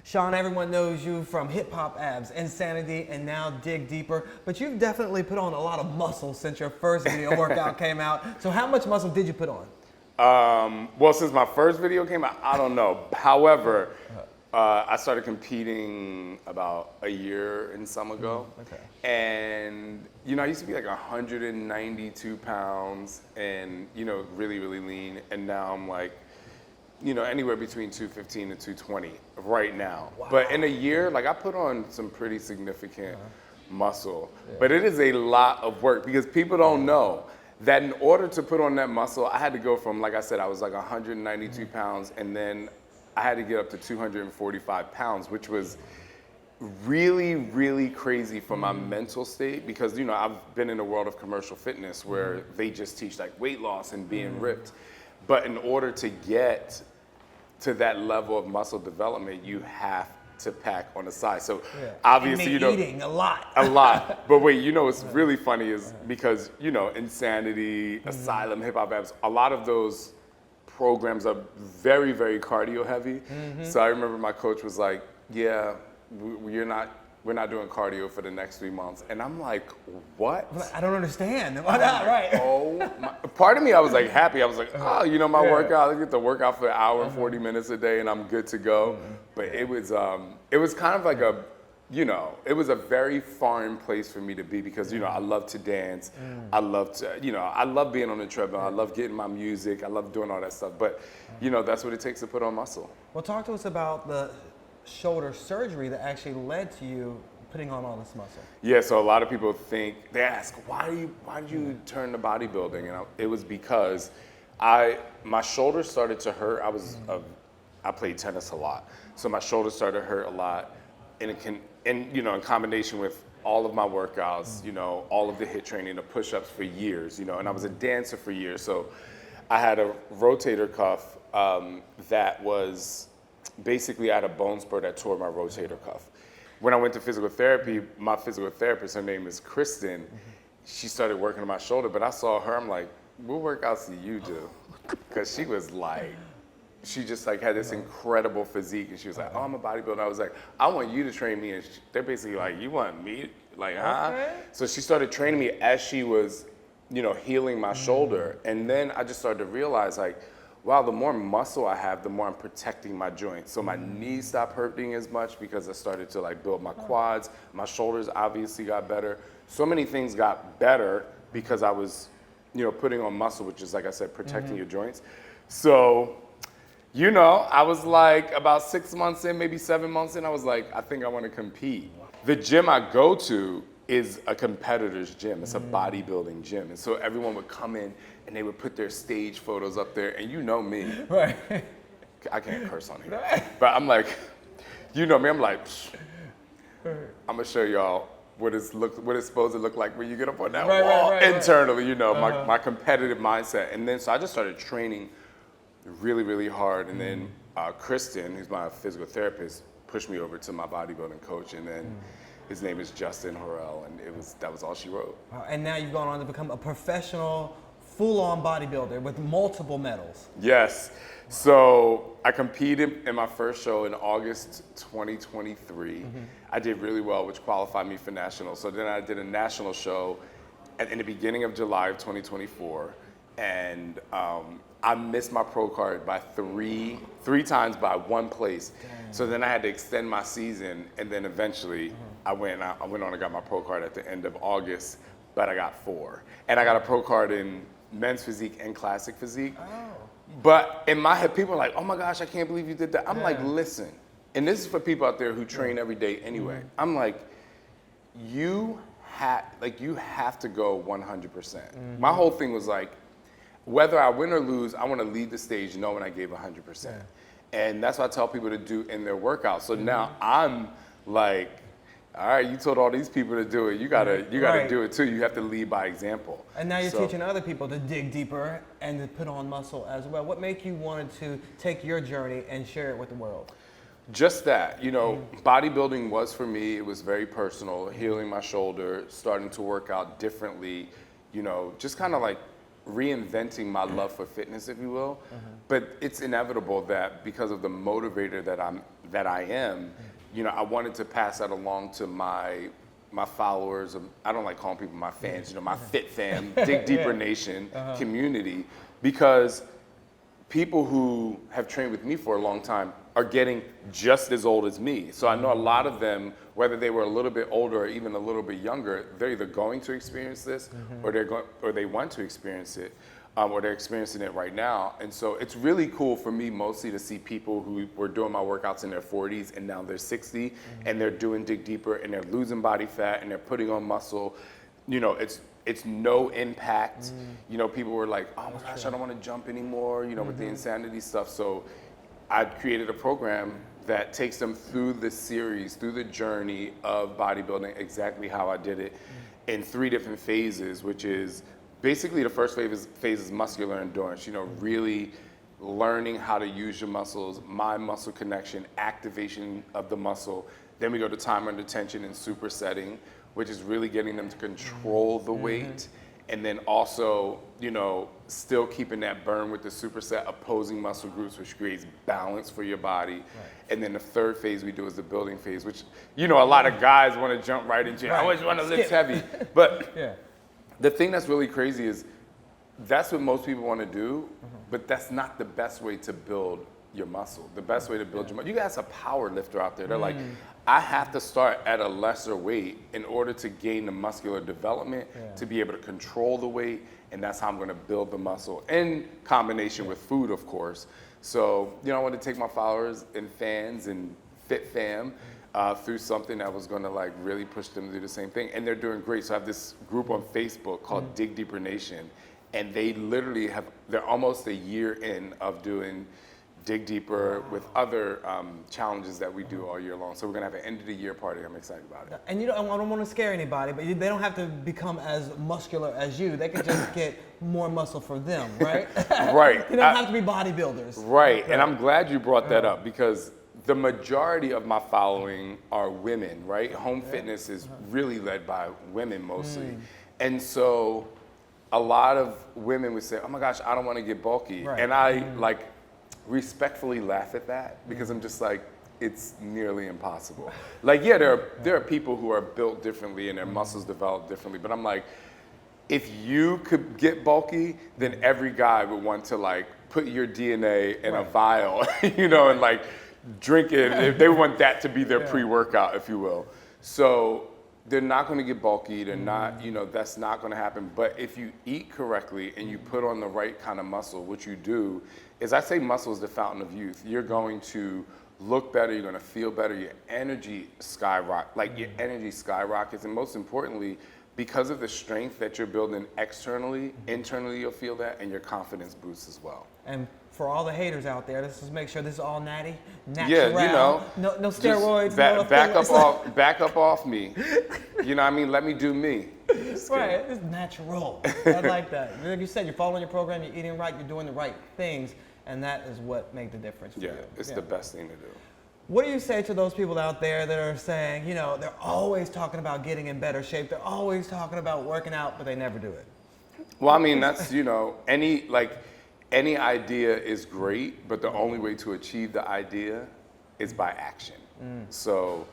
Shaun, everyone knows you from Hip Hop Abs, Insanity, and now Dig Deeper, but you've definitely put on a lot of muscle since your first video workout came out. So how much muscle did you put on? Well, since my first video came out, I don't know. However, I started competing about a year and some ago. Okay. And, you know, I used to be like 192 pounds and, you know, really, really lean. And now I'm like, you know, anywhere between 215 and 220 right now. Wow. But in a year, like I put on some pretty significant muscle. Yeah. But it is a lot of work because people don't know that in order to put on that muscle, I had to go from, like I said, I was like 192 pounds, and then I had to get up to 245 pounds, which was really, really crazy for my mental state because, you know, I've been in the world of commercial fitness where they just teach like weight loss and being ripped. But in order to get to that level of muscle development, you have to pack on the side. So obviously, you know, eating a lot. A lot. But wait, you know what's really funny is because, you know, Insanity, Asylum, Hip Hop Abs, a lot of those programs are very, very cardio heavy. So I remember my coach was like, yeah, we're not doing cardio for the next 3 months. And I'm like, what? I don't understand. Why not? Right. Oh, part of me, I was like happy. I was like, oh, you know, my workout, I get to work out for an hour and 40 minutes a day and I'm good to go. But it was kind of like a, you know, it was a very foreign place for me to be because, you know, I love to dance. I love to, you know, I love being on the treadmill. I love getting my music. I love doing all that stuff. But, you know, that's what it takes to put on muscle. Well, talk to us about the shoulder surgery that actually led to you putting on all this muscle. Yeah, so a lot of people think, they ask, why did you turn to bodybuilding? And it was because my shoulders started to hurt. I played tennis a lot. So my shoulders started to hurt a lot. And you know, in combination with all of my workouts, you know, all of the HIIT training, the push-ups for years, you know, and I was a dancer for years. So I had a rotator cuff that was basically I had a bone spur that tore my rotator cuff. When I went to physical therapy, my physical therapist, her name is Kristen, she started working on my shoulder, but I saw her, I'm like, what workouts do you do? Because she was like, she just like had this incredible physique, and she was like, oh, I'm a bodybuilder. I was like, I want you to train me, and they're basically like, you want me? Like, huh? Okay. So she started training me as she was, you know, healing my shoulder, and then I just started to realize like, wow, the more muscle I have, the more I'm protecting my joints. So my knees stopped hurting as much because I started to like build my quads. My shoulders obviously got better. So many things got better because I was, you know, putting on muscle, which is, like I said, protecting your joints. So, you know, I was like about 6 months in, maybe 7 months in, I was like, I think I want to compete. The gym I go to is a competitor's gym. It's a bodybuilding gym. And so everyone would come in and they would put their stage photos up there, and you know me. Right. I can't curse on here. But I'm like, you know me, I'm like, I'm gonna show y'all what it's supposed to look like when you get up on that wall internally, you know, my competitive mindset. And then so I just started training really, really hard. And then Kristen, who's my physical therapist, pushed me over to my bodybuilding coach, and then his name is Justin Horrell, and that was all she wrote. Wow. And now you've gone on to become a professional, full-on bodybuilder with multiple medals. Yes. So I competed in my first show in August 2023. I did really well, which qualified me for nationals. So then I did a national show in the beginning of July of 2024, and I missed my pro card by three times by one place. Dang. So then I had to extend my season, and then eventually I went on and got my pro card at the end of August, but I got 4. And I got a pro card in men's physique and classic physique. Oh. But in my head, people are like, oh my gosh, I can't believe you did that. I'm like, listen, and this is for people out there who train every day anyway. I'm like, you have to go 100%. My whole thing was like, whether I win or lose, I want to leave the stage knowing I gave 100%. And that's what I tell people to do in their workouts. So now I'm like, all right, you told all these people to do it. You gotta do it too. You have to lead by example. And now you're teaching other people to dig deeper and to put on muscle as well. What made you want to take your journey and share it with the world? Just that, you know, bodybuilding was for me, it was very personal, healing my shoulder, starting to work out differently, you know, just kind of like reinventing my love for fitness, if you will. But it's inevitable that because of the motivator that I am, you know, I wanted to pass that along to my followers. I don't like calling people my fans, you know, my Fit Fam, Dig Deeper Nation community, because people who have trained with me for a long time are getting just as old as me. So I know a lot of them, whether they were a little bit older or even a little bit younger, they're either going to experience this or they want to experience it, or they're experiencing it right now. And so it's really cool for me mostly to see people who were doing my workouts in their 40s and now they're 60 and they're doing Dig Deeper and they're losing body fat and they're putting on muscle. You know, it's no impact. You know, people were like, oh my gosh, I don't want to jump anymore, you know, with the insanity stuff. So I created a program that takes them through the series, through the journey of bodybuilding, exactly how I did it in 3 different phases, which is basically the first phase is muscular endurance, you know, really learning how to use your muscles, mind-muscle connection, activation of the muscle. Then we go to time under tension and supersetting, which is really getting them to control the weight. And then also, you know, still keeping that burn with the superset opposing muscle groups, which creates balance for your body. Right. And then the third phase we do is the building phase, which, you know, a lot of guys want to jump right into. Right. I always want to lift heavy. But the thing that's really crazy is that's what most people want to do, but that's not the best way to build your muscle. The best way to build your muscle. You guys, a power lifter out there. They're like, I have to start at a lesser weight in order to gain the muscular development, to be able to control the weight, and that's how I'm going to build the muscle in combination with food, of course. So, you know, I want to take my followers and fans and Fit Fam through something that was going to like really push them to do the same thing, and they're doing great. So I have this group on Facebook called Dig Deeper Nation, and they literally they're almost a year in of doing Dig Deeper with other challenges that we do all year long. So we're gonna have an end of the year party. I'm excited about it. And you know, I don't want to scare anybody, but they don't have to become as muscular as you. They can just get more muscle for them, right? Right. They don't have to be bodybuilders. Right. And I'm glad you brought that up because the majority of my following are women, right? Home fitness is really led by women mostly. And so a lot of women would say, oh my gosh, I don't want to get bulky. Right. And I respectfully laugh at that because I'm just like, it's nearly impossible. Like, yeah, there are people who are built differently and their muscles develop differently, but I'm like, if you could get bulky, then every guy would want to like put your DNA in a vial, you know, and like drink it. They want that to be their pre-workout, if you will. So they're not going to get bulky. They're not, you know, that's not going to happen. But if you eat correctly and you put on the right kind of muscle, what you do is, I say muscle is the fountain of youth. You're going to look better. You're going to feel better. Your energy skyrockets. And most importantly, because of the strength that you're building externally, internally you'll feel that, and your confidence boosts as well. And for all the haters out there, let's just make sure this is all natural. Yeah, you know, no steroids. Back up off me. You know what I mean? Let me do me. Right, it's natural. I like that. Like you said, you're following your program, you're eating right, you're doing the right things, and that is what makes the difference for you. It's the best thing to do. What do you say to those people out there that are saying, you know, they're always talking about getting in better shape, they're always talking about working out, but they never do it? Well, I mean, that's, you know, any idea is great, but the only way to achieve the idea is by action. So,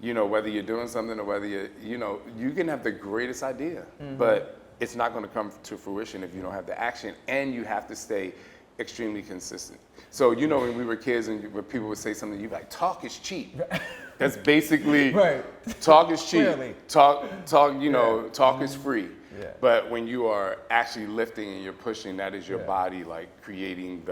you know, whether you're doing something or whether you can have the greatest idea, but it's not going to come to fruition if you don't have the action, and you have to stay extremely consistent. So, you know, when we were kids and when people would say something, you'd be like, talk is cheap. That's basically, talk is cheap. Clearly. Talk, you know, talk is free. Yeah. But when you are actually lifting and you're pushing, that is your body like creating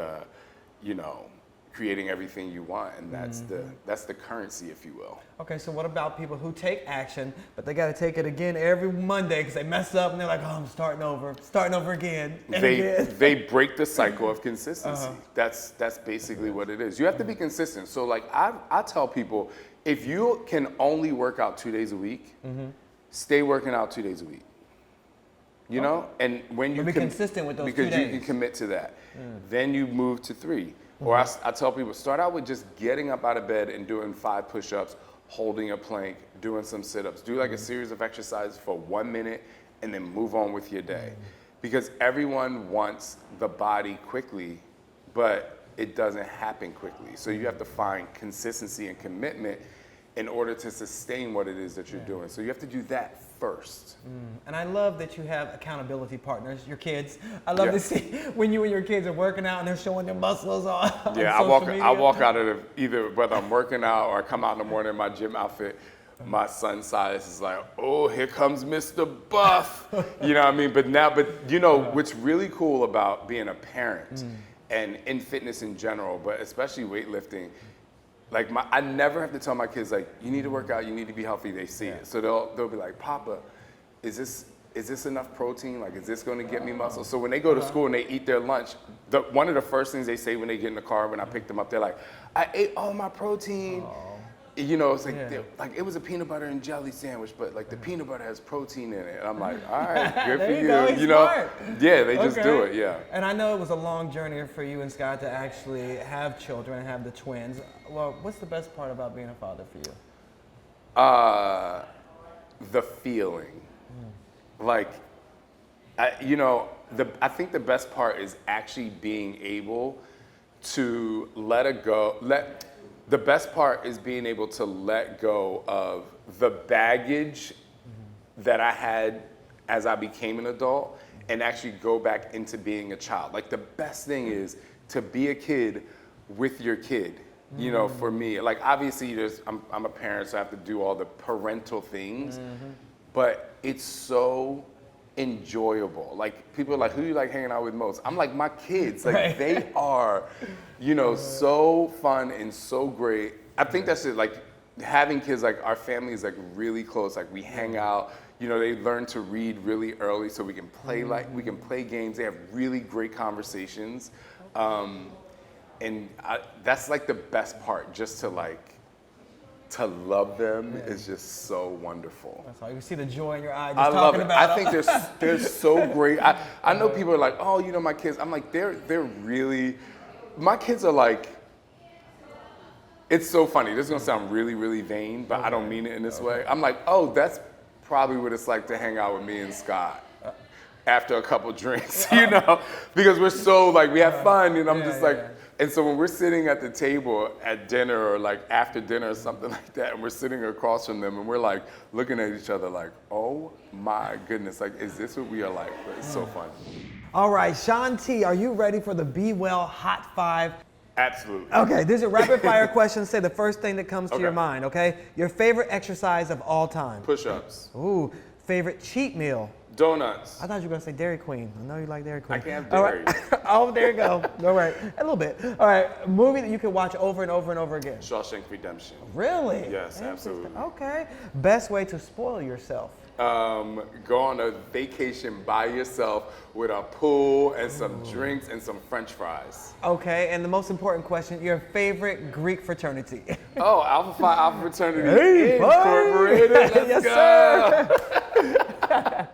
creating everything you want, and that's the currency, if you will. Okay, so what about people who take action, but they got to take it again every Monday because they mess up and they're like, oh, I'm starting over again. They break the cycle of consistency. That's basically what it is. You have to be consistent. So like I tell people, if you can only work out 2 days a week, stay working out 2 days a week. You know, and when you be consistent with those 2 days, because you can commit to that, then you move to 3. Or I tell people, start out with just getting up out of bed and doing 5 push-ups, holding a plank, doing some sit-ups. Do like a series of exercises for 1 minute, and then move on with your day. because everyone wants the body quickly, but it doesn't happen quickly. So you have to find consistency and commitment in order to sustain what it is that you're doing. So you have to do that first. And I love that you have accountability partners, your kids. I love to see when you and your kids are working out and they're showing their muscles on Yeah, social media. I walk out of either whether I'm working out or I come out in the morning in my gym outfit. My son Silas is like, oh, here comes Mr. Buff. You know what I mean? But you know, what's really cool about being a parent and in fitness in general, but especially weightlifting, like I never have to tell my kids, like, you need to work out, you need to be healthy. They see it. So they'll be like, Papa, is this enough protein? Like, is this going to get me muscle? So when they go to school and they eat their lunch, one of the first things they say when they get in the car, when I pick them up, they're like, I ate all my protein. You know, it's like, like it was a peanut butter and jelly sandwich, but like the peanut butter has protein in it. And I'm like, all right, good for you. You know, smart. Yeah, they just do it. Yeah. And I know it was a long journey for you and Scott to actually have children and have the twins. Well, what's the best part about being a father for you? The feeling, like, I think the best part is actually being able to the best part is being able to let go of the baggage that I had as I became an adult and actually go back into being a child. Like, the best thing is to be a kid with your kid. You know, for me, like, obviously I'm a parent, so I have to do all the parental things, but it's so enjoyable. Like, people are like, who do you like hanging out with most? I'm like, my kids. Like, they are, so fun and so great. I think that's it. Like, having kids, like, our family is like really close. Like, we hang out. They learn to read really early, so we can play games. They have really great conversations, and that's like the best part. Just to love them is just so wonderful. That's all. You see the joy in your eye just I love talking it. about I think they're so great. I know people are like, oh, my kids. I'm like, they're really, my kids are like, it's so funny. This is gonna sound really, really vain, but I don't mean it in this way. I'm like, oh, that's probably what it's like to hang out with me and Scott after a couple drinks, because we're so, like, we have fun, and I'm just like, and so when we're sitting at the table at dinner or like after dinner or something like that, and we're sitting across from them and we're like looking at each other like, oh my goodness, like, is this what we are like? But it's so fun. All right, Shaun T, are you ready for the beWell Hot 5? Absolutely. Okay, these are rapid fire questions. Say the first thing that comes to your mind, okay? Your favorite exercise of all time? Push-ups. Ooh, favorite cheat meal? Donuts. I thought you were gonna say Dairy Queen. I know you like Dairy Queen. I can't have dairy. All right. Oh, there you go. All right, a little bit. All right, movie that you can watch over and over and over again. Shawshank Redemption. Really? Yes, absolutely. Okay. Best way to spoil yourself? Go on a vacation by yourself with a pool and some drinks and some French fries. Okay, and the most important question, your favorite Greek fraternity? Oh, Alpha Phi Alpha Fraternity Hey, Incorporated. Let's yes, go. sir.